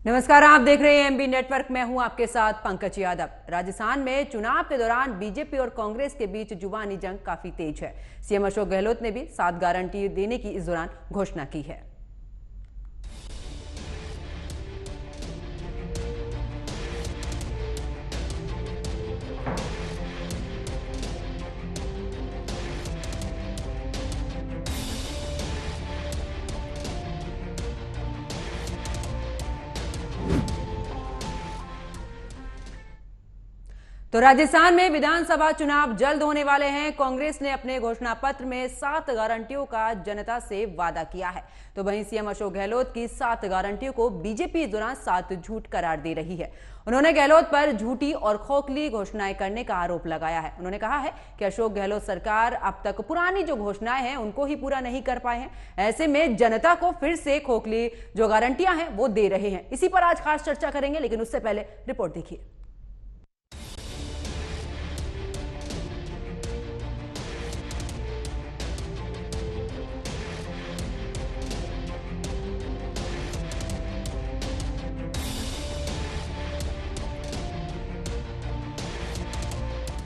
नमस्कार, आप देख रहे हैं एमबी नेटवर्क। मैं हूं आपके साथ पंकज यादव। राजस्थान में चुनाव के दौरान बीजेपी और कांग्रेस के बीच जुबानी जंग काफी तेज है। सीएम अशोक गहलोत ने भी 7 गारंटी देने की इस दौरान घोषणा की है। तो राजस्थान में विधानसभा चुनाव जल्द होने वाले हैं। कांग्रेस ने अपने घोषणा पत्र में 7 गारंटियों का जनता से वादा किया है, तो वहीं सीएम अशोक गहलोत की 7 गारंटियों को बीजेपी इस दौरान 7 झूठ करार दे रही है। उन्होंने गहलोत पर झूठी और खोखली घोषणाएं करने का आरोप लगाया है। उन्होंने कहा है कि अशोक गहलोत सरकार अब तक पुरानी जो घोषणाएं हैं उनको ही पूरा नहीं कर पाए हैं। ऐसे में जनता को फिर से खोखली जो गारंटियां हैं वो दे रहे हैं। इसी पर आज खास चर्चा करेंगे, लेकिन उससे पहले रिपोर्ट देखिए।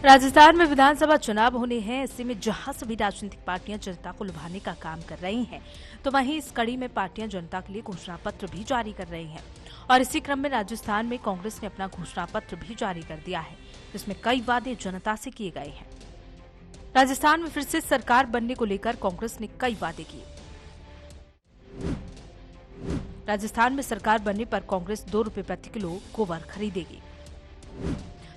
राजस्थान में विधानसभा चुनाव होने हैं। ऐसे में जहां सभी राजनीतिक पार्टियां जनता को लुभाने का काम कर रही हैं, तो वहीं इस कड़ी में पार्टियां जनता के लिए घोषणा पत्र भी जारी कर रही हैं। और इसी क्रम में राजस्थान में कांग्रेस ने अपना घोषणा पत्र भी जारी कर दिया है, जिसमें कई वादे जनता से किए गए हैं। राजस्थान में फिर से सरकार बनने को लेकर कांग्रेस ने कई वादे किए। राजस्थान में सरकार बनने पर कांग्रेस 2 रुपए प्रति किलो गोबर खरीदेगी।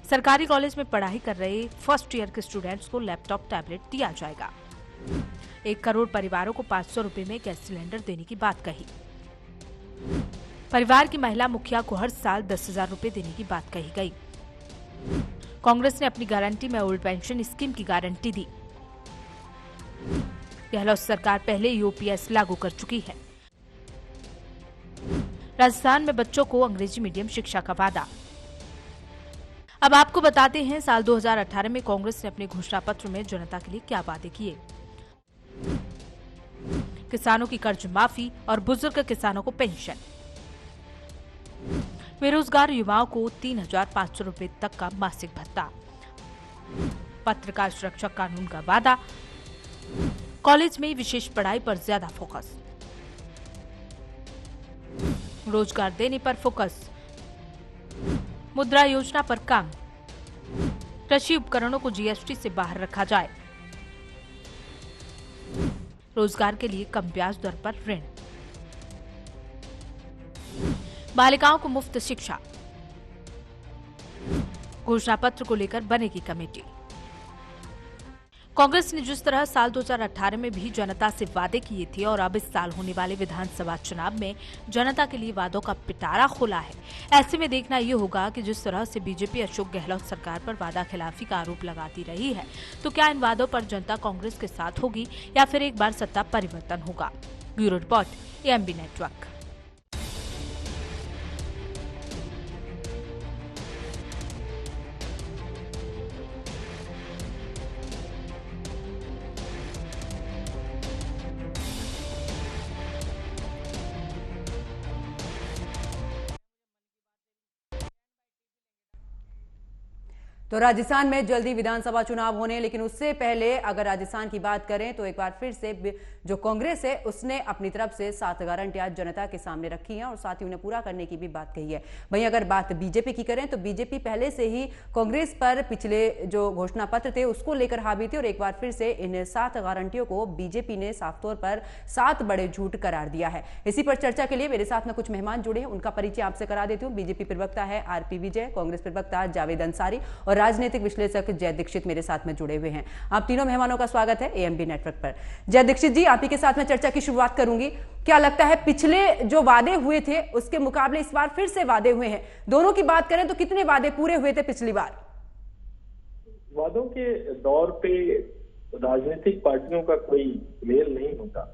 सरकारी कॉलेज में पढ़ाई कर रहे फर्स्ट ईयर के स्टूडेंट्स को लैपटॉप टैबलेट दिया जाएगा। 1 करोड़ परिवारों को 500 रुपए में गैस सिलेंडर देने की बात कही। परिवार की महिला मुखिया को हर साल 10,000 रुपए देने की बात कही गई। कांग्रेस ने अपनी गारंटी में ओल्ड पेंशन स्कीम की गारंटी दी। गहलोत सरकार पहले ही यूपीएस लागू कर चुकी है। राजस्थान में बच्चों को अंग्रेजी मीडियम शिक्षा का वादा। अब आपको बताते हैं साल 2018 में कांग्रेस ने अपने घोषणा पत्र में जनता के लिए क्या वादे किए। किसानों की कर्ज माफी और बुजुर्ग किसानों को पेंशन। बेरोजगार युवाओं को 3,500 रुपए तक का मासिक भत्ता। पत्रकार सुरक्षा कानून का वादा। कॉलेज में विशेष पढ़ाई पर ज्यादा फोकस। रोजगार देने पर फोकस। मुद्रा योजना पर काम। कृषि उपकरणों को जीएसटी से बाहर रखा जाए। रोजगार के लिए कम ब्याज दर पर ऋण। बालिकाओं को मुफ्त शिक्षा। घोषणा पत्र को लेकर बनेगी कमेटी। कांग्रेस ने जिस तरह साल 2018 में भी जनता से वादे किए थे और अब इस साल होने वाले विधानसभा चुनाव में जनता के लिए वादों का पिटारा खोला है, ऐसे में देखना ये होगा कि जिस तरह से बीजेपी अशोक गहलोत सरकार पर वादा खिलाफी का आरोप लगाती रही है, तो क्या इन वादों पर जनता कांग्रेस के साथ होगी या फिर एक बार सत्ता परिवर्तन होगा। Bureau report, AMB network. तो राजस्थान में जल्दी विधानसभा चुनाव होने, लेकिन उससे पहले अगर राजस्थान की बात करें तो एक बार फिर से जो कांग्रेस है उसने अपनी तरफ से 7 गारंटियां जनता के सामने रखी हैं और साथ ही उन्हें पूरा करने की भी बात कही है। वहीं अगर बात बीजेपी की करें तो बीजेपी पहले से ही कांग्रेस पर पिछले जो घोषणा पत्र थे उसको लेकर हावी थी और एक बार फिर से इन 7 गारंटियों को बीजेपी ने साफ तौर पर 7 बड़े झूठ करार दिया है। इसी पर चर्चा के लिए मेरे साथ में कुछ मेहमान जुड़े हैं, उनका परिचय आपसे करा देती हूँ। बीजेपी प्रवक्ता है आरपी विजय, कांग्रेस प्रवक्ता जावेद अंसारी और राजनीतिक विश्लेषक जय दीक्षित मेरे साथ में जुड़े हुए हैं। आप तीनों मेहमानों का स्वागत है एएमबी नेटवर्क पर। जय दीक्षित जी, आप ही के साथ में चर्चा की शुरुआत करूंगी। क्या लगता है पिछले जो वादे हुए थे उसके मुकाबले इस बार फिर से वादे हुए हैं? दोनों की बात करें तो कितने वादे पूरे हुए थे पिछली बार? वादों के दौर पे राजनीतिक पार्टियों का कोई मेल नहीं होता।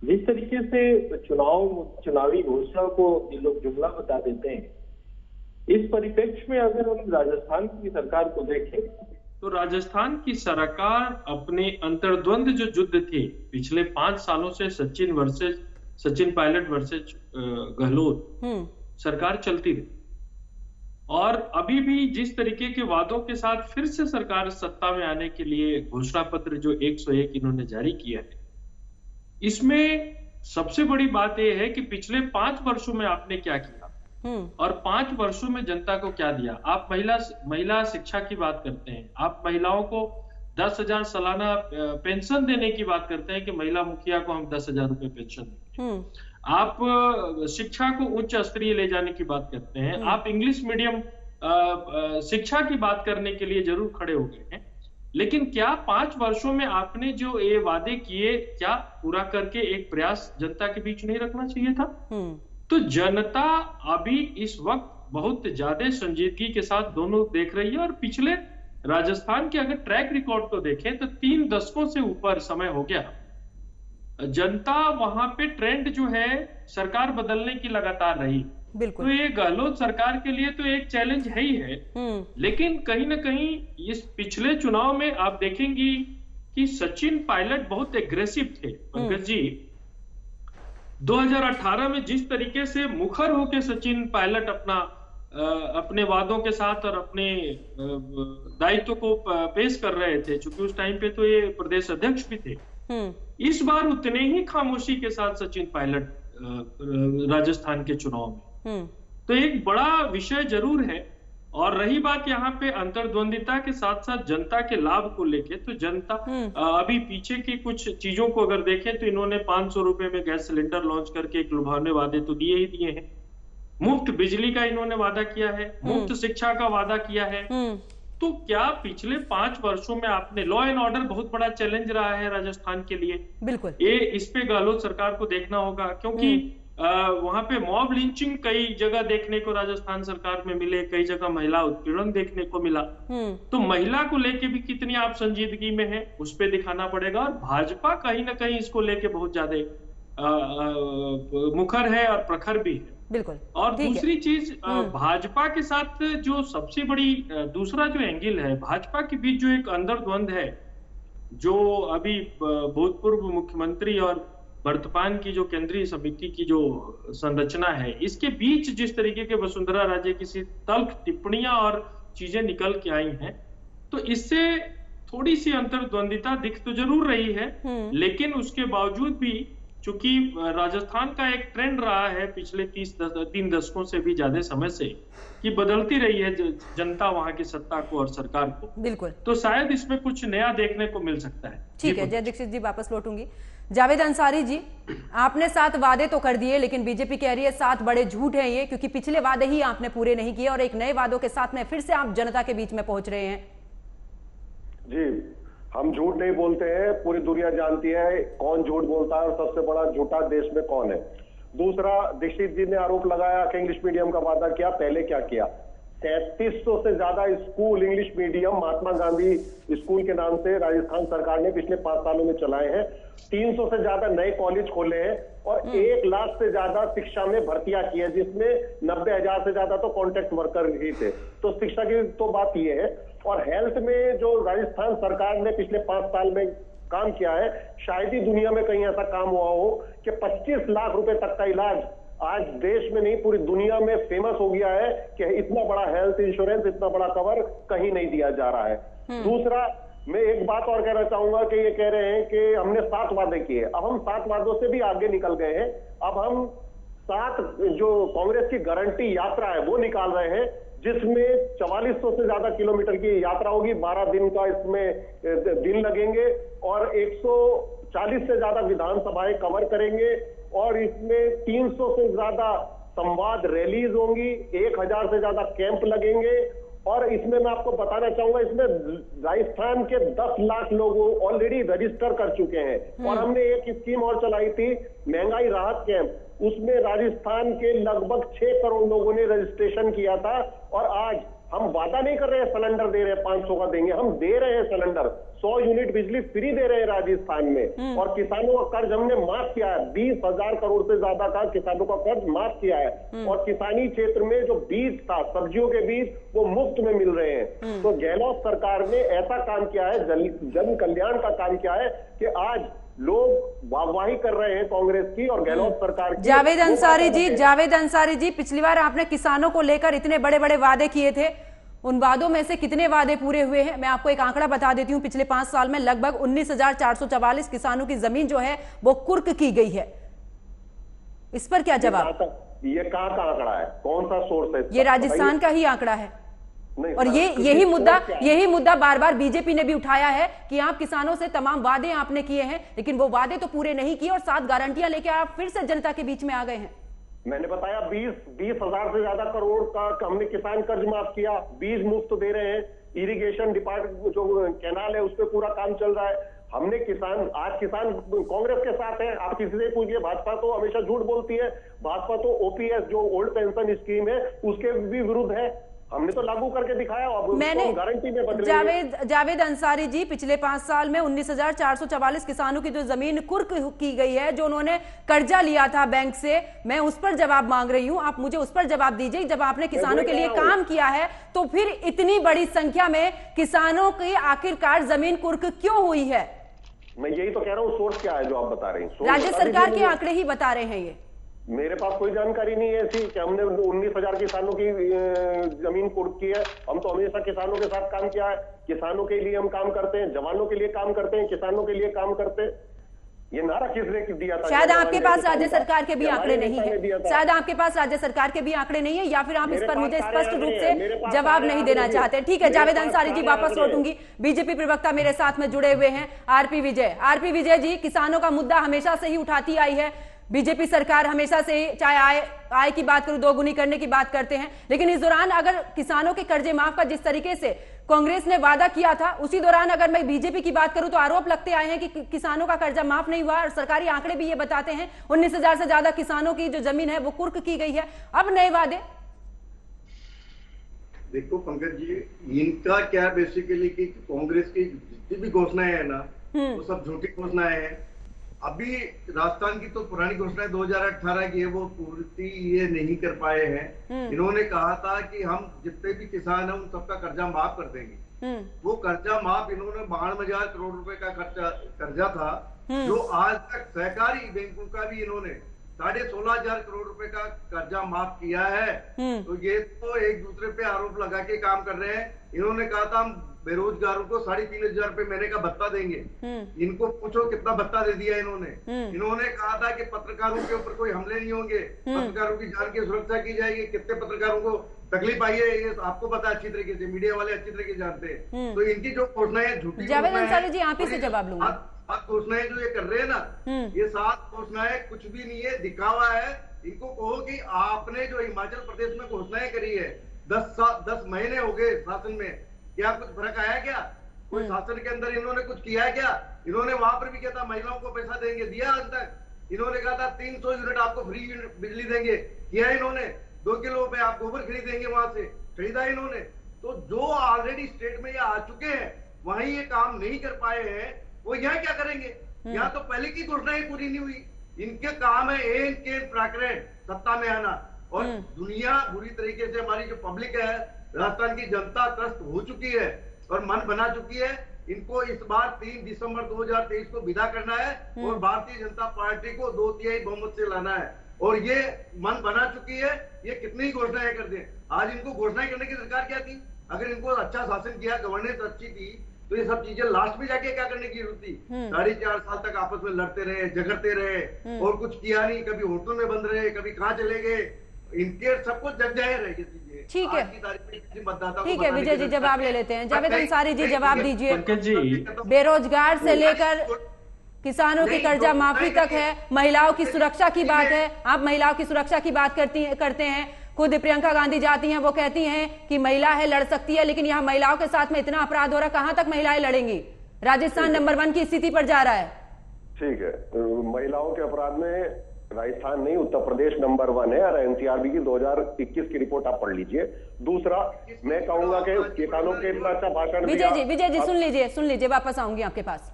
जिस तरीके से चुनावी घोषणा को ये लोग जुमला बता देते हैं, इस परिप्रेक्ष्य में अगर हम राजस्थान की सरकार को देखें तो राजस्थान की सरकार अपने अंतर्द्वंद जो युद्ध थे पिछले 5 सालों से सचिन पायलट वर्सेज गहलोत, सरकार चलती रही। और अभी भी जिस तरीके के वादों के साथ फिर से सरकार सत्ता में आने के लिए घोषणा पत्र जो 101 इन्होंने जारी किया है, इसमें सबसे बड़ी बात यह है कि पिछले 5 वर्षों में आपने क्या किया और 5 वर्षों में जनता को क्या दिया। आप महिला शिक्षा की बात करते हैं, आप महिलाओं को 10,000 सालाना पेंशन देने की बात करते हैं कि महिला मुखिया को हम 10,000 रुपए पेंशन देंगे। आप शिक्षा को उच्च स्तरीय ले जाने की बात करते हैं, आप इंग्लिश मीडियम शिक्षा की बात करने के लिए जरूर खड़े हो गए हैं, लेकिन क्या 5 वर्षों में आपने जो ये वादे किए क्या पूरा करके एक प्रयास जनता के बीच नहीं रखना चाहिए था? तो जनता अभी इस वक्त बहुत ज्यादा संजीदगी के साथ दोनों देख रही है। और पिछले राजस्थान के अगर ट्रैक रिकॉर्ड को देखें तो 3 दशकों से ऊपर समय हो गया, जनता वहां पे ट्रेंड जो है सरकार बदलने की लगातार रही। बिल्कुल। तो ये गहलोत सरकार के लिए तो एक चैलेंज है ही है, लेकिन कहीं ना कहीं इस पिछले चुनाव में आप देखेंगी कि सचिन पायलट बहुत एग्रेसिव थे। पंकज जी, 2018 में जिस तरीके से मुखर होकर सचिन पायलट अपने वादों के साथ और अपने दायित्व को पेश कर रहे थे, चूंकि उस टाइम पे तो ये प्रदेश अध्यक्ष भी थे, इस बार उतने ही खामोशी के साथ सचिन पायलट राजस्थान के चुनाव में। तो एक बड़ा विषय जरूर है। और रही बात यहाँ पे अंतर्द्वंदिता के साथ साथ जनता के लाभ को लेके, तो जनता अभी पीछे की कुछ चीजों को अगर देखें तो इन्होंने 500 रुपए में गैस सिलेंडर लॉन्च करके एक लुभावने वादे तो दिए ही दिए हैं, मुफ्त बिजली का इन्होंने वादा किया है, मुफ्त शिक्षा का वादा किया है। तो क्या पिछले 5 वर्षों में आपने लॉ एंड ऑर्डर बहुत बड़ा चैलेंज रहा है राजस्थान के लिए, बिल्कुल ये इस पे गहलोत सरकार को देखना होगा, क्योंकि वहां पे मॉब लिंचिंग कई जगह देखने को राजस्थान सरकार में मिले, कई जगह महिला उत्पीड़न देखने को मिला। तो महिला को लेके भी कितनी आप संजीदगी में है उस पे दिखाना पड़ेगा। और भाजपा कहीं ना कहीं इसको लेके बहुत ज्यादा मुखर है और प्रखर भी है। बिल्कुल। और दूसरी चीज भाजपा के साथ जो सबसे बड़ी दूसरा जो एंगल है, भाजपा के बीच जो एक अंतर्द्वंद है, जो अभी भूतपूर्व मुख्यमंत्री और वर्तमान की जो केंद्रीय समिति की जो संरचना है, इसके बीच जिस तरीके के वसुंधरा राजे की तल्ख टिप्पणियां और चीजें निकल के आई हैं, तो इससे थोड़ी सी अंतर्द्वंदिता दिख तो जरूर रही है, लेकिन उसके बावजूद भी चूंकि राजस्थान का एक ट्रेंड रहा है पिछले 3 दशकों से भी ज्यादा समय से कि बदलती रही है जनता वहां की सत्ता को और सरकार को, बिल्कुल, तो शायद इसमें कुछ नया देखने को मिल सकता है। ठीक है, जय दीक्षित जी वापस लौटूंगी। जावेद अंसारी जी, आपने 7 वादे तो कर दिए, लेकिन बीजेपी कह रही है 7 बड़े झूठ हैं ये, क्योंकि पिछले वादे ही आपने पूरे नहीं किए और एक नए वादों के साथ में फिर से आप जनता के बीच में पहुंच रहे हैं। जी, हम झूठ नहीं बोलते हैं, पूरी दुनिया जानती है कौन झूठ बोलता है और सबसे बड़ा झूठा देश में कौन है। दूसरा, दीक्षित जी ने आरोप लगाया कि इंग्लिश मीडियम का वादा किया, पहले क्या किया? 3300 से ज्यादा school English medium Mahatma Gandhi school के नाम से राजस्थान सरकार ने पिछले 5 सालों में चलाए हैं। 300 से ज्यादा नए कॉलेज खोले हैं और 1 लाख से ज्यादा शिक्षा में भर्तियां की है, जिसमें 90,000 से ज्यादा तो कॉन्ट्रैक्ट वर्कर ही थे। तो शिक्षा की तो बात यह है। और हेल्थ में जो राजस्थान सरकार ने पिछले 5 साल में काम किया है, शायद ही दुनिया में कहीं ऐसा काम हुआ हो कि 25 लाख रुपए तक का इलाज आज देश में नहीं पूरी दुनिया में फेमस हो गया है कि इतना बड़ा हेल्थ इंश्योरेंस, इतना बड़ा कवर कहीं नहीं दिया जा रहा है। दूसरा, मैं एक बात और कहना चाहूंगा कि ये कह रहे हैं कि हमने 7 वादे किए, अब हम 7 वादों से भी आगे निकल गए हैं। अब हम 7 जो कांग्रेस की गारंटी यात्रा है वो निकाल रहे हैं, जिसमें 4400 से ज्यादा किलोमीटर की यात्रा होगी, 12 दिन का इसमें दिन लगेंगे और 140 से ज्यादा विधानसभाएं कवर करेंगे और इसमें 300 से ज्यादा संवाद रैलीज होंगी, 1000 से ज्यादा कैंप लगेंगे। और इसमें मैं आपको बताना चाहूंगा, इसमें राजस्थान के 10 लाख लोग ऑलरेडी रजिस्टर कर चुके हैं। और हमने एक स्कीम और चलाई थी, महंगाई राहत कैंप, उसमें राजस्थान के लगभग 6 करोड़ लोगों ने रजिस्ट्रेशन किया था। और आज हम वादा नहीं कर रहे हैं सिलेंडर दे रहे हैं 500 का देंगे, हम दे रहे हैं सिलेंडर, 100 यूनिट बिजली फ्री दे रहे हैं राजस्थान में। और किसानों का कर्ज हमने माफ किया है, 20,000 करोड़ से ज्यादा का किसानों का कर्ज माफ किया है। और किसानी क्षेत्र में जो बीज था, सब्जियों के बीज, वो मुफ्त में मिल रहे हैं। तो गहलोत सरकार ने ऐसा काम किया है, जन कल्याण का काम किया है कि आज लोग वाहवाही कर रहे हैं कांग्रेस की और गहलोत सरकार की। जावेद अंसारी जी, पिछली बार आपने किसानों को लेकर इतने बड़े बड़े वादे किए थे, उन वादों में से कितने वादे पूरे हुए हैं? मैं आपको एक आंकड़ा बता देती हूं, पिछले 5 साल में लगभग 19,444 किसानों की जमीन जो है वो कुर्क की गई है। इस पर क्या जवाब? ये कहाँ का आंकड़ा है, कौन सा सोर्स है? ये राजस्थान का ही आंकड़ा है। और यही मुद्दा बार बार बीजेपी ने भी उठाया है कि आप किसानों से तमाम वादे आपने किए हैं, लेकिन वो वादे तो पूरे नहीं किए और 7 गारंटियां लेके आप फिर से जनता के बीच में आ गए हैं। मैंने बताया 20,000 से ज्यादा करोड़ का हमने किसान कर्ज माफ किया, बीज मुफ्त दे रहे हैं, इरिगेशन डिपार्टमेंट जो कैनाल है उस पर पूरा काम चल रहा है। हमने आज किसान कांग्रेस के साथ है। आप किसी से पूछिए, भाजपा तो हमेशा झूठ बोलती है, भाजपा तो ओपीएस जो ओल्ड पेंशन स्कीम है उसके भी विरुद्ध है। हमने तो लागू करके दिखाया, अब मैंने गारंटी में बदले। जावेद अंसारी जी, पिछले 5 साल में 19,444 किसानों की जो जमीन कुर्क की गई है, जो उन्होंने कर्जा लिया था बैंक से, मैं उस पर जवाब मांग रही हूं। आप मुझे उस पर जवाब दीजिए। जब आपने किसानों के लिए काम किया है तो फिर इतनी बड़ी संख्या में किसानों की आखिरकार जमीन कुर्क क्यों हुई है? मैं यही तो कह रहा हूँ, सोर्स क्या है जो आप बता रहे हैं? राज्य सरकार के आंकड़े ही बता रहे हैं। ये मेरे पास कोई जानकारी नहीं है ऐसी कि हमने 19,000 किसानों की जमीन कुर्क की है। हम तो हमेशा किसानों के साथ काम किया है, किसानों के लिए हम काम करते हैं, जवानों के लिए काम करते हैं, किसानों के लिए काम करते हैं। ये नारा किसने दिया था? शायद आपके पास राज्य सरकार के भी आंकड़े नहीं है, शायद आपके पास राज्य सरकार के भी आंकड़े नहीं है, या फिर आप इस पर मुझे स्पष्ट रूप से जवाब नहीं देना चाहते। ठीक है जावेद अंसारी जी, वापस लौटूंगी। बीजेपी प्रवक्ता मेरे साथ में जुड़े हुए हैं आरपी विजय जी, किसानों का मुद्दा हमेशा से ही उठाती आई है बीजेपी सरकार, हमेशा से ही, चाहे आय की बात करूं, दोगुनी करने की बात करते हैं, लेकिन इस दौरान अगर किसानों के कर्जे माफ का जिस तरीके से कांग्रेस ने वादा किया था, उसी दौरान अगर मैं बीजेपी की बात करूं तो आरोप लगते आए हैं कि किसानों का कर्जा माफ नहीं हुआ और सरकारी आंकड़े भी ये बताते हैं 19,000 से ज्यादा किसानों की जो जमीन है वो कुर्क की गई है। अब नए वादे देखो पंकज जी, इनका क्या बेसिकली कि कांग्रेस की जितनी भी घोषणाएं है ना वो सब झूठी घोषणाएं हैं। अभी राजस्थान की तो पुरानी घोषणा 2018 की है, वो पूर्ति ये नहीं कर पाए हैं। इन्होंने कहा था कि हम जितने भी किसान हैं उन सबका कर्जा माफ कर देंगे। वो कर्जा माफ इन्होंने 52,000 करोड़ रुपए का कर्जा था, जो आज तक सहकारी बैंकों का भी इन्होंने 16,500 करोड़ रुपए का कर्जा माफ किया है। तो ये तो एक दूसरे पे आरोप लगा के काम कर रहे हैं। इन्होंने कहा था हम बेरोजगारों को 3,500 रुपए महीने का भत्ता देंगे। इनको पूछो कितना भत्ता दे दिया इन्होंने। इन्होंने कहा था कि पत्रकारों के ऊपर कोई हमले नहीं होंगे, पत्रकारों की जान की सुरक्षा की जाएगी। कितने पत्रकारों को तकलीफ आई है ये आपको पता है अच्छी तरीके से, मीडिया वाले अच्छी तरीके से जानते हैं। तो इनकी जो घोषणाएं झूठी जवाब लूंगा। घोषणाएं जो ये कर रहे हैं ना, ये 7 घोषणाएं कुछ भी नहीं है, दिखावा है। इनको कहो कि आपने जो हिमाचल प्रदेश में घोषणाएं करी है 10 महीने हो गए शासन में, क्या कुछ फर्क आया क्या? कोई शासन के अंदर इन्होंने कुछ किया है क्या? इन्होंने वहां पर भी किया था महिलाओं को पैसा देंगे, दिया आज तक? इन्होंने कहा था 300 यूनिट आपको फ्री बिजली देंगे, किया इन्होंने? 2 किलो पे आप गोबर खरीदेंगे, वहां से खरीदा इन्होंने। तो जो ऑलरेडी स्टेट में ये आ चुके हैं वहीं ये काम नहीं कर पाए हैं, वो यहाँ क्या करेंगे? यहाँ तो पहले की घोषणाएं पूरी नहीं हुई। इनके काम है एन के प्राकृत सत्ता में आना, और दुनिया बुरी तरीके से, हमारी जो पब्लिक है, राजस्थान की जनता त्रस्त हो चुकी है और मन बना चुकी है। इनको इस बार 3 दिसंबर 2023 को विदा करना है और भारतीय जनता पार्टी को 2/3 बहुमत से लाना है, और ये मन बना चुकी है। ये कितनी घोषणाएं कर दें, आज इनको घोषणाएं करने की सरकार क्या थी? अगर इनको अच्छा शासन किया, गवर्नेंस अच्छी थी, तो ये सब चीजें लास्ट में जाके क्या करने की जरूरत थी? 4.5 साल तक आपस में लड़ते रहे, झगड़ते रहे और कुछ किया नहीं। कभी होटल में बंद रहे, कभी कहाँ चले गए, इनके सब कुछ जग जाए रहे। ठीक है, ठीक है विजय जी, जवाब ले लेते हैं। जावेद अंसारी जी जवाब दीजिए। बेरोजगार से लेकर किसानों की कर्जा माफी तक है, महिलाओं की सुरक्षा की बात है। आप महिलाओं की सुरक्षा की बात करते हैं, खुद प्रियंका गांधी जाती हैं, वो कहती हैं कि महिला है लड़ सकती है, लेकिन यहाँ महिलाओं के साथ में इतना अपराध हो रहा है, कहां तक महिलाएं लड़ेंगी? राजस्थान नंबर 1 की स्थिति पर जा रहा है। ठीक है, महिलाओं के अपराध में राजस्थान नहीं उत्तर प्रदेश नंबर 1 है, और एनसीआरबी की 2021 की रिपोर्ट आप पढ़ लीजिए। दूसरा, मैं कहूंगा कि किसानों के इतना अच्छा भाषण विजय जी सुन लीजिए, वापस आऊंगी आपके पास।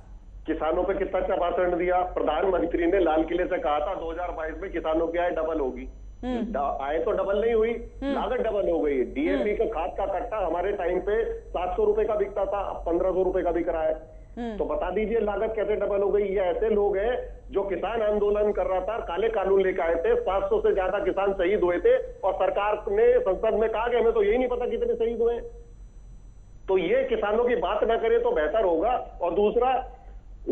किसानों पे कितना अच्छा भाषण दिया। प्रधानमंत्री ने लाल किले से कहा था 2022 में किसानों की आय डबल होगी। आय तो डबल नहीं हुई, लागत डबल हो गई। डीएपी का खाद का कट्टा हमारे टाइम पे 700 रुपए का बिकता था, अब 1500 रुपए का बिक रहा है। तो बता दीजिए लागत कैसे डबल हो गई। ये ऐसे लोग हैं जो किसान आंदोलन कर रहा था, काले कानून लेकर आए थे, 700 से ज्यादा किसान शहीद हुए थे और सरकार ने संसद में कहा कि हमें तो यही नहीं पता कितने शहीद हुए। तो ये किसानों की बात ना करें तो बेहतर होगा। और दूसरा,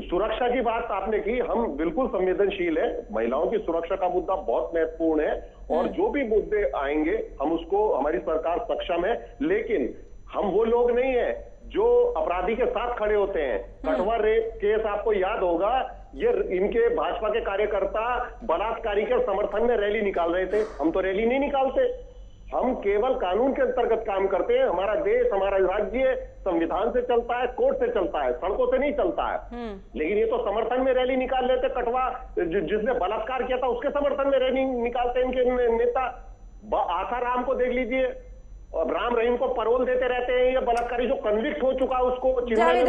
सुरक्षा की बात आपने की, हम बिल्कुल संवेदनशील है, महिलाओं की सुरक्षा का मुद्दा बहुत महत्वपूर्ण है और जो भी मुद्दे आएंगे हम उसको, हमारी सरकार सक्षम है। लेकिन हम वो लोग नहीं है जो अपराधी के साथ खड़े होते हैं। कठुआ रेप केस आपको याद होगा, ये इनके भाजपा के कार्यकर्ता बलात्कारी के समर्थन में रैली निकाल रहे थे। हम तो रैली नहीं निकालते, हम केवल कानून के अंतर्गत काम करते हैं। हमारा देश, हमारा राज्य संविधान से चलता है, कोर्ट से चलता है, सड़कों से नहीं चलता है। लेकिन ये तो समर्थन में रैली निकाल लेते। कठुआ जिसने बलात्कार किया था उसके समर्थन में रैली निकालते इनके नेता। आसाराम को देख लीजिए, और राम रहीम को परोल देते रहते हैं। ये बलात्कारी जो कन्विक्ट हो चुका उसको। जावेद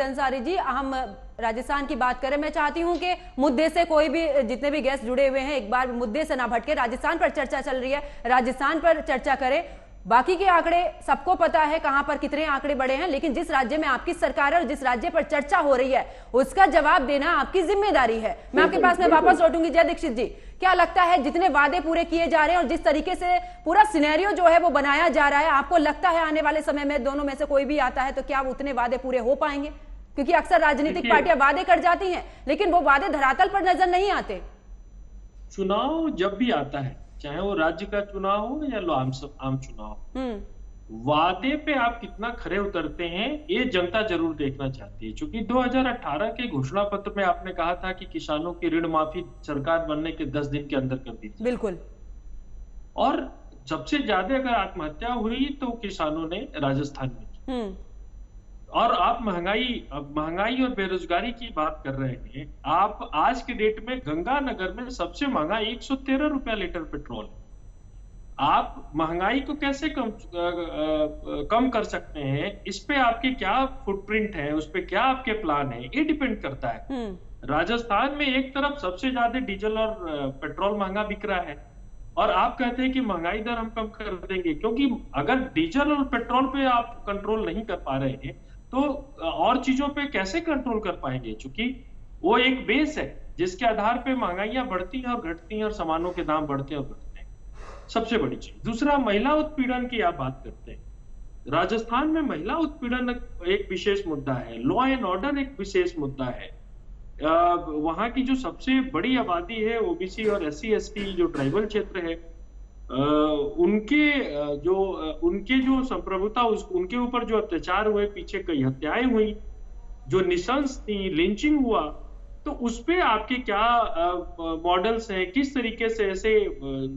अंसारी जी, हम राजस्थान की बात करें, मैं चाहती हूं कि मुद्दे से कोई भी, जितने भी गेस्ट जुड़े हुए हैं, एक बार मुद्दे से ना भटके। राजस्थान पर चर्चा चल रही है, राजस्थान पर चर्चा करें। बाकी के आंकड़े सबको पता है कहां पर कितने आंकड़े बढ़े हैं, लेकिन जिस राज्य में आपकी सरकार है और जिस राज्य पर चर्चा हो रही है उसका जवाब देना आपकी जिम्मेदारी है। मैं आपके पास में वापस लौटूंगी। जय दीक्षित जी, क्या लगता है जितने वादे पूरे किए जा रहे हैं और जिस तरीके से पूरा सिनेरियो जो है वो बनाया जा रहा है, आपको लगता है आने वाले समय में दोनों में से कोई भी आता है तो क्या उतने वादे पूरे हो पाएंगे? क्योंकि अक्सर राजनीतिक पार्टियां वादे कर जाती हैं लेकिन वो वादे धरातल पर नजर नहीं आते। चुनाव जब भी आता है, चाहे वो राज्य का चुनाव हो या आम चुनाव, वादे पे आप कितना खरे उतरते हैं ये जनता जरूर देखना चाहती है। क्योंकि 2018 के घोषणा पत्र में आपने कहा था कि किसानों की ऋण माफी सरकार बनने के 10 दिन के अंदर कर दी थी। बिल्कुल। और सबसे ज्यादा अगर आत्महत्या हुई तो किसानों ने राजस्थान में की। और आप महंगाई और बेरोजगारी की बात कर रहे हैं। आप आज के डेट में गंगानगर में सबसे महंगा 113 रुपया लीटर पेट्रोल है। आप महंगाई को कैसे कम कर सकते हैं, इस पे आपके क्या फुटप्रिंट है, उस पे क्या आपके प्लान है, ये डिपेंड करता है। राजस्थान में एक तरफ सबसे ज्यादा डीजल और पेट्रोल महंगा बिक रहा है और आप कहते हैं कि महंगाई दर हम कम कर देंगे, क्योंकि अगर डीजल और पेट्रोल पे आप कंट्रोल नहीं कर पा रहे हैं तो और चीजों पे कैसे कंट्रोल कर पाएंगे? क्योंकि वो एक बेस है जिसके आधार पे महंगाइयां बढ़ती हैं और घटती हैं और सामानों के दाम बढ़ते हैं और घटते हैं। सबसे बड़ी चीज। दूसरा, महिला उत्पीड़न की आप बात करते हैं। राजस्थान में महिला उत्पीड़न एक विशेष मुद्दा है, लॉ एंड ऑर्डर एक विशेष मुद्दा है। वहां की जो सबसे बड़ी आबादी है ओबीसी और SC ST जो ट्राइबल क्षेत्र है, उनके जो संप्रभुता, उनके ऊपर जो अत्याचार हुए, पीछे कई हत्याएं हुई, जो निशंस थी, लिंचिंग हुआ, तो उस पे आपके क्या मॉडल्स हैं, किस तरीके से ऐसे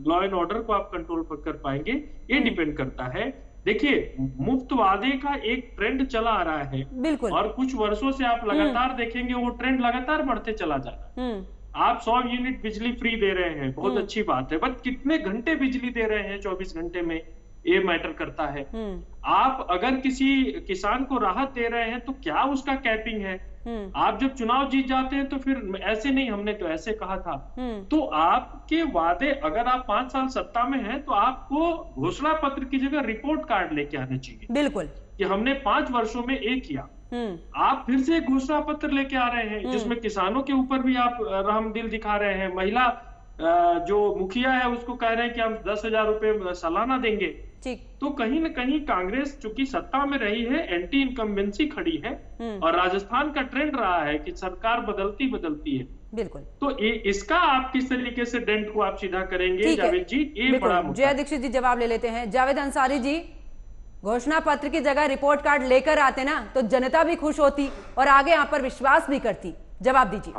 लॉ एंड ऑर्डर को आप कंट्रोल कर पाएंगे, ये डिपेंड करता है। देखिए, मुफ्त वादे का एक ट्रेंड चला आ रहा है, बिल्कुल, और कुछ वर्षों से आप लगातार देखेंगे वो ट्रेंड लगातार बढ़ते चला जा रहा है। आप 100 यूनिट बिजली फ्री दे रहे हैं, बहुत अच्छी बात है, बट कितने घंटे बिजली दे रहे हैं 24 घंटे में, ये मैटर करता है। आप अगर किसी किसान को राहत दे रहे हैं तो क्या उसका कैपिंग है? आप जब चुनाव जीत जाते हैं तो फिर ऐसे नहीं, हमने तो ऐसे कहा था। तो आपके वादे, अगर आप 5 साल सत्ता में हैं तो आपको घोषणा पत्र की जगह रिपोर्ट कार्ड लेके आने चाहिए। बिल्कुल, कि हमने 5 वर्षों में ये किया। आप फिर से घोषणा पत्र लेके आ रहे हैं जिसमें किसानों के ऊपर भी आप रहमदिल दिखा रहे हैं। महिला जो मुखिया है उसको कह रहे हैं कि हम 10,000 रुपए सालाना देंगे। तो कहीं ना कहीं कांग्रेस चूंकि सत्ता में रही है, एंटी इनकम्बेंसी खड़ी है और राजस्थान का ट्रेंड रहा है कि सरकार बदलती है। बिल्कुल। तो इसका आप किस तरीके से डेंट को आप सीधा करेंगे जावेद जी, ये बड़ा मुद्दा। जय दीक्षित जी जवाब ले लेते हैं। जावेद अंसारी जी, घोषणा पत्र की जगह रिपोर्ट कार्ड लेकर आते ना तो जनता भी खुश होती और आगे यहाँ पर विश्वास भी करती। जवाब दीजिए।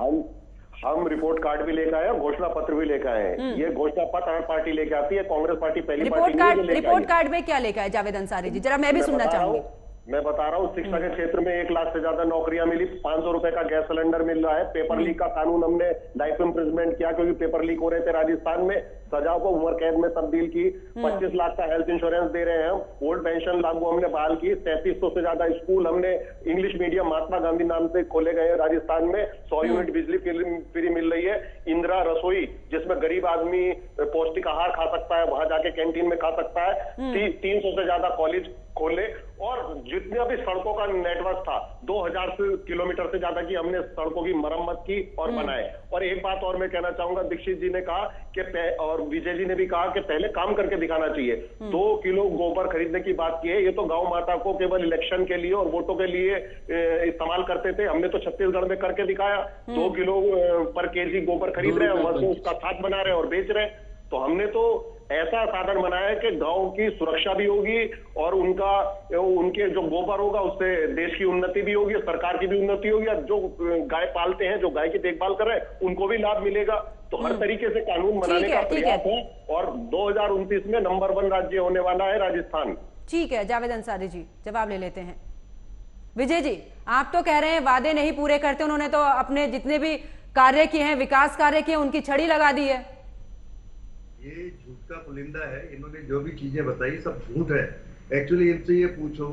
हम रिपोर्ट कार्ड भी लेकर आए, घोषणा पत्र भी लेकर आए। ये घोषणा पत्र हर पार्टी लेके आती है, कांग्रेस पार्टी पहली पार्टी नहीं लेके आई। रिपोर्ट कार्ड में क्या लेकर आए जावेद अंसारी जी, जरा मैं भी सुनना चाहूंगी। मैं बता रहा हूँ, शिक्षा के क्षेत्र में 1 लाख से ज्यादा नौकरियां मिली, 500 रुपए का गैस सिलेंडर मिल रहा है। पेपर लीक का कानून हमने लाइफ इम्प्रिजमेंट किया क्योंकि पेपर लीक हो रहे थे राजस्थान में। सजा को उम्र कैद में तब्दील की, 25 लाख का हेल्थ इंश्योरेंस दे रहे हैं हम, ओल्ड पेंशन लागू हमने बहाल की, 3300 से ज्यादा स्कूल हमने इंग्लिश मीडियम महात्मा गांधी नाम से खोले गए हैं राजस्थान में, 100 यूनिट बिजली फ्री मिल रही है, इंदिरा रसोई जिसमें गरीब आदमी पौष्टिक आहार खा सकता है, वहां जाके कैंटीन में खा सकता है, 300 से ज्यादा कॉलेज खोले, और जितने भी सड़कों का नेटवर्क था 2000 किलोमीटर से ज्यादा की हमने सड़कों की मरम्मत की और बनाए। और एक बात और मैं कहना चाहूंगा, दीक्षित जी ने कहा कि और विजय जी ने भी कहा कि पहले काम करके दिखाना चाहिए। 2 किलो गोबर खरीदने की बात की है, ये तो गौ माता को केवल इलेक्शन के लिए और वोटों के लिए इस्तेमाल करते थे, हमने तो छत्तीसगढ़ में करके दिखाया। 2 किलो पर केजी गोबर खरीद रहे हैं, वहां उसका खाद बना रहे हैं और बेच रहे हैं। तो हमने तो ऐसा साधन बनाया है कि गांव की सुरक्षा भी होगी और उनके जो गोबर होगा उससे देश की उन्नति भी होगी, सरकार की भी उन्नति होगी, और जो गाय पालते हैं, जो गाय की देखभाल कर रहे हैं, उनको भी लाभ मिलेगा। तो हर तरीके से कानून बनाने का प्रयास है और 2029 में नंबर 1 राज्य होने वाला है राजस्थान। ठीक है जावेद अंसारी जी, जवाब ले लेते हैं। विजय जी, आप तो कह रहे हैं वादे नहीं पूरे करते, उन्होंने तो अपने जितने भी कार्य किए हैं, विकास कार्य किए, उनकी छड़ी लगा दी है। ये झूठ का पुलिंदा है, इन्होंने जो भी चीजें बताई सब झूठ है। एक्चुअली इनसे ये पूछो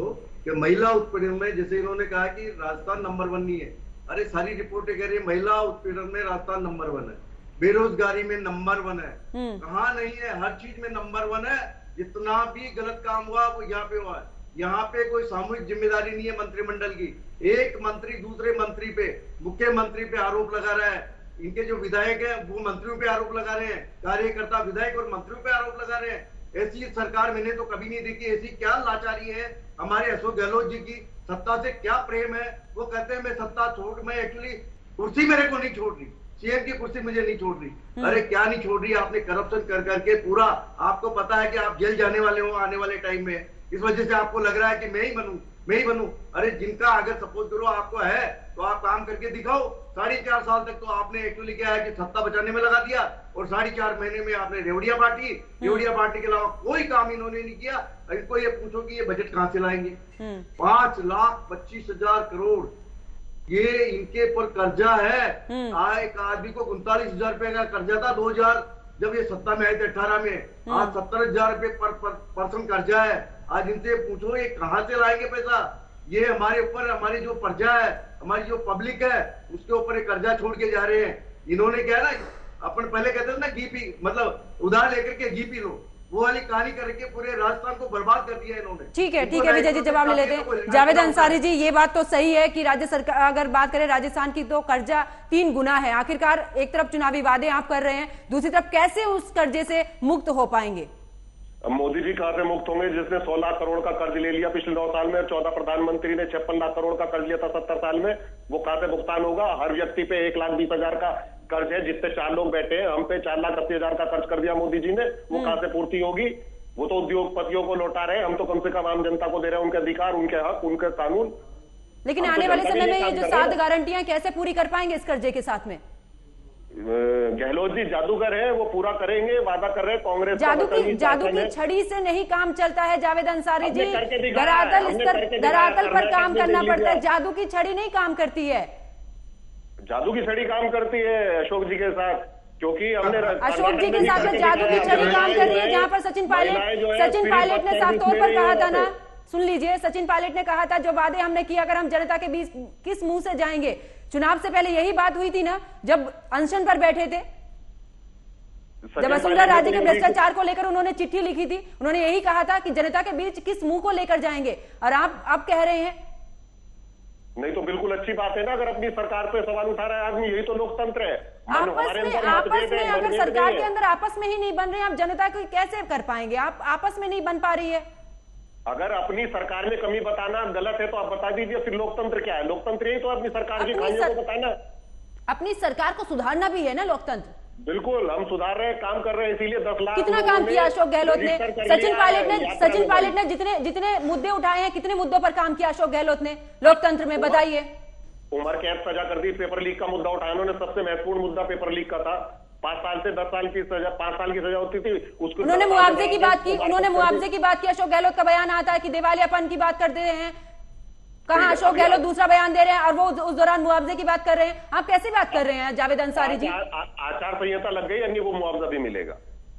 कि महिला उत्पीड़न में, जैसे इन्होंने कहा कि राजस्थान नंबर 1 नहीं है, अरे सारी रिपोर्टें कह रही है महिला उत्पीड़न में राजस्थान नंबर 1 है, बेरोजगारी में नंबर 1 है, कहाँ नहीं है, हर चीज में नंबर 1 है। जितना भी गलत काम हुआ वो यहाँ पे हुआ है। यहाँ पे कोई सामूहिक जिम्मेदारी नहीं है मंत्रिमंडल की, एक मंत्री दूसरे मंत्री पे, मुख्यमंत्री पे आरोप लगा रहा है, इनके जो विधायक हैं वो मंत्रियों पे आरोप लगा रहे हैं, कार्यकर्ता विधायक और मंत्रियों पे आरोप लगा रहे हैं। ऐसी सरकार मैंने तो कभी नहीं देखी। ऐसी क्या लाचारी है हमारे अशोक गहलोत जी की, सत्ता से क्या प्रेम है। वो कहते हैं मैं सत्ता मैं एक्चुअली कुर्सी मेरे को नहीं छोड़ रही, सीएम की कुर्सी मुझे नहीं छोड़ रही। अरे क्या नहीं छोड़ रही, आपने करप्शन कर करके पूरा, आपको पता है कि आप जेल जाने वाले हो आने वाले टाइम में, इस वजह से आपको लग रहा है कि मैं ही बनूं। अरे जिनका अगर सपोज करो आपको है तो आप काम करके दिखाओ। 4.5 साल तक तो आपने एक्चुअली क्या है कि सत्ता बचाने में लगा दिया और 4.5 महीने में आपने रेवड़िया पार्टी के अलावा कोई काम इन्होंने नहीं किया। इनको ये पूछो कि ये बजट कहां से लाएंगे। 5,25,000 करोड़ ये इनके पर कर्जा है। एक आदमी को 39,000 रुपए का कर्जा था 2000 जब ये सत्ता में आए थे 18 में, आज 70,000 रुपए पर पर्सन कर्जा है। आज इनसे पूछो ये कहां से लाएंगे पैसा। ये हमारे ऊपर, हमारी जो प्रजा है, हमारी जो पब्लिक है, उसके ऊपर एक कर्जा छोड़ के जा रहे हैं। इन्होंने क्या है ना, अपन पहले कहते थे ना घी पी, मतलब उधार लेकर के घी पी लो, वो वाली कहानी करके पूरे राजस्थान को बर्बाद कर दिया इन्होंने। ठीक है विजय जी, जवाब ले लेते हैं। जावेद अंसारी जी, ये बात तो सही है कि राज्य सरकार, अगर बात करें राजस्थान की, तो कर्जा 3 गुना है। आखिरकार एक तरफ चुनावी वादे आप कर रहे हैं, दूसरी तरफ कैसे उस कर्जे से मुक्त हो पाएंगे? मोदी जी कहां से मुक्त होंगे, जिसने 16 लाख करोड़ का कर्ज ले लिया पिछले 9 साल में, 14 प्रधानमंत्री ने 56 लाख करोड़ का कर्ज लिया था 70 साल में, वो कहां से भुगतान होगा। हर व्यक्ति पे 1,20,000 का कर्ज है, जिससे 4 लोग बैठे हैं, हम पे 4,80,000 का कर्ज कर दिया मोदी जी ने, वो कहां से पूर्ति होगी। वो तो उद्योगपतियों को लौटा रहे हैं, हम तो कम से कम आम जनता को दे रहे हैं उनके अधिकार, उनके हक, उनके कानून। लेकिन आने वाले समय में ये जो 7 गारंटियां कैसे पूरी कर पाएंगे इस कर्जे के साथ में? गहलोत जी जादूगर है, वो पूरा करेंगे, वादा कर रहे हैं। कांग्रेस जादू की छड़ी से नहीं काम चलता है जावेद अंसारी जी, धरातल पर काम करना पड़ता है। जादू की छड़ी नहीं काम करती है। जादू की छड़ी काम करती है अशोक जी के साथ, क्योंकि हमने अशोक जी के साथ में जादू की छड़ी काम कर रही है। जहां पर सचिन पायलट ने साफ तौर पर कहा था ना, सुन लीजिए, सचिन पायलट ने कहा था जो वादे हमने किया अगर हम जनता के बीच किस मुंह से जाएंगे। चुनाव से पहले यही बात हुई थी ना, जब अनशन पर बैठे थे, जब वसुंधरा राजे के भ्रष्टाचार को लेकर उन्होंने चिट्ठी लिखी थी, उन्होंने यही कहा था कि जनता के बीच किस मुंह को लेकर जाएंगे, और आप अब कह रहे हैं। नहीं तो बिल्कुल अच्छी बात है ना, अगर अपनी सरकार पे सवाल उठा रहा है आदमी, यही तो लोकतंत्र है। आपस में अगर सरकार के अंदर आपस में ही नहीं बन रहे हैं, आप जनता को कैसे कर पाएंगे? आप आपस में नहीं बन पा रही है। अगर अपनी सरकार में कमी बताना गलत है तो आप बता दीजिए, फिर लोकतंत्र क्या है? लोकतंत्र ही तो अपनी सरकार की खामियों को बताना। अपनी सरकार को सुधारना भी है ना लोकतंत्र। बिल्कुल, हम सुधार रहे हैं, काम कर रहे हैं, इसीलिए 10 लाख कितना काम किया अशोक गहलोत ने, सचिन पायलट ने जितने मुद्दे उठाए हैं, कितने मुद्दों पर काम किया अशोक गहलोत ने लोकतंत्र में, बताइए। उम्र कैद सजा कर दी, पेपर लीक का मुद्दा उठाया उन्होंने, सबसे महत्वपूर्ण मुद्दा पेपर लीक का था। 5 साल से 10 साल की सजा, 5 साल की सजा होती थी, उसको उन्होंने मुआवजे की बात की, अशोक गहलोत का बयान आता है कि दिवालियापन की बात करते हैं। कहां अशोक गहलोत दूसरा बयान दे रहे हैं और वो उस दौरान मुआवजे की बात कर रहे हैं। आप कैसे बात कर रहे हैं जावेद अंसारी जी? आचार संहिता लग गई, यानी वो मुआवजा भी मिलेगा।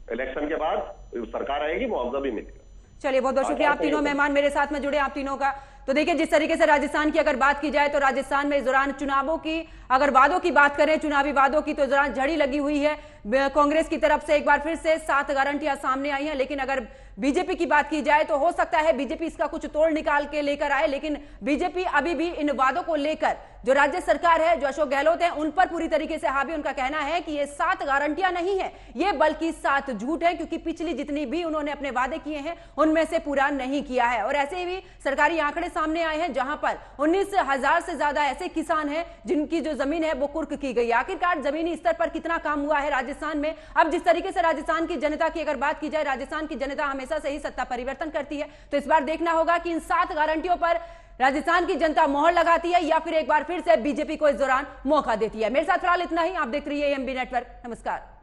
इलेक्शन के बाद सरकार आएगी, मुआवजा भी मिलेगा। चलिए, बहुत बहुत शुक्रिया आप तीनों मेहमान मेरे साथ में जुड़े, आप तीनों का। तो देखिए, जिस तरीके से राजस्थान की अगर बात की जाए तो राजस्थान में इस दौरान चुनावों की अगर वादों की बात करें, चुनावी वादों की, तो इस दौरान झड़ी लगी हुई है। कांग्रेस की तरफ से एक बार फिर से 7 गारंटियां सामने आई हैं, लेकिन अगर बीजेपी की बात की जाए तो हो सकता है बीजेपी इसका कुछ तोड़ निकाल के लेकर आए, लेकिन बीजेपी अभी भी इन वादों को लेकर जो राज्य सरकार है, जो अशोक गहलोत है, उन पर पूरी तरीके से हावी। उनका कहना है कि ये 7 गारंटियां नहीं है, ये बल्कि 7 झूठ है, क्योंकि पिछली जितनी भी उन्होंने अपने वादे किए हैं उनमें से पूरा नहीं किया है। और ऐसे भी सरकारी आंकड़े सामने आए हैं जहां पर 19,000 से ज्यादा ऐसे किसान हैं जिनकी जो जमीन है वो कुर्क की गई। आखिरकार जमीनी स्तर पर कितना काम हुआ है राजस्थान में? अब जिस तरीके से राजस्थान की जनता की अगर बात की जाए, राजस्थान की जनता हमेशा से ही सत्ता परिवर्तन करती है, तो इस बार देखना होगा कि इन 7 गारंटियों पर राजस्थान की जनता मोहर लगाती है या फिर एक बार फिर से बीजेपी को इस दौरान मौका देती है। मेरे साथ फिलहाल इतना ही। आप देख रही है एएमबी नेटवर्क। नमस्कार।